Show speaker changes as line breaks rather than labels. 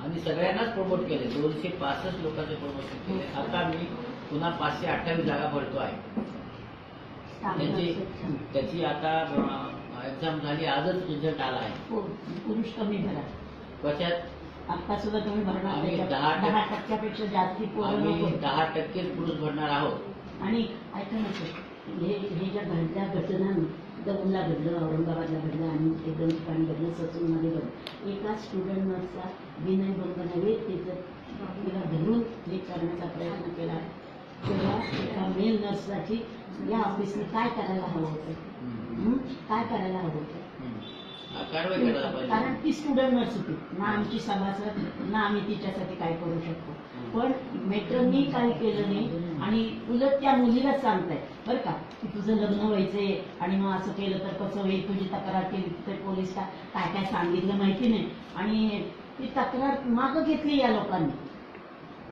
आणि सगळ्यांनाच प्रमोट केले. 265 लोकांचे प्रमोशन केले. आता मी पुन्हा 528 जागा भरतो आहे. त्याची आता एक्झाम झाली, आजच रिझल्ट आला आहे.
पुरुष कमी भरा.
कशात
आता सुद्धा तुम्ही भरणार.
आम्ही
10% जास्ती
आम्ही 10% पुरुष भरणार आहोत.
आणि ऐका ना सर, हे ज्या घडल्या घटना दौंडला घडलं, औरंगाबादला घडलं आणि एकदम ठिकाणी घडलं, ससूनमध्ये घडलं. एका स्टुडंट नर्सचा विनयभंग नव्हे, तिला धरून हे करण्याचा प्रयत्न केला. तेव्हा एका मेल नर्ससाठी या ऑफिसने काय करायला हवं होतं? काय करायला हवं होतं?
कारवाई करायला पाहिजे.
कारण ती स्टुडंट नर्स होती ना, आमची सभासद ना, आम्ही तिच्यासाठी काय करू शकतो. पण मेट्रोनी काही केलं नाही आणि उलट त्या मुलीलाच सांगताय बरं का की तुझं लग्न व्हायचंय आणि मग असं केलं तर कसं होईल, तुझी तक्रार केली तर पोलीस काय काय सांगितलं माहिती नाही आणि ती तक्रार मागं घेतली या लोकांनी.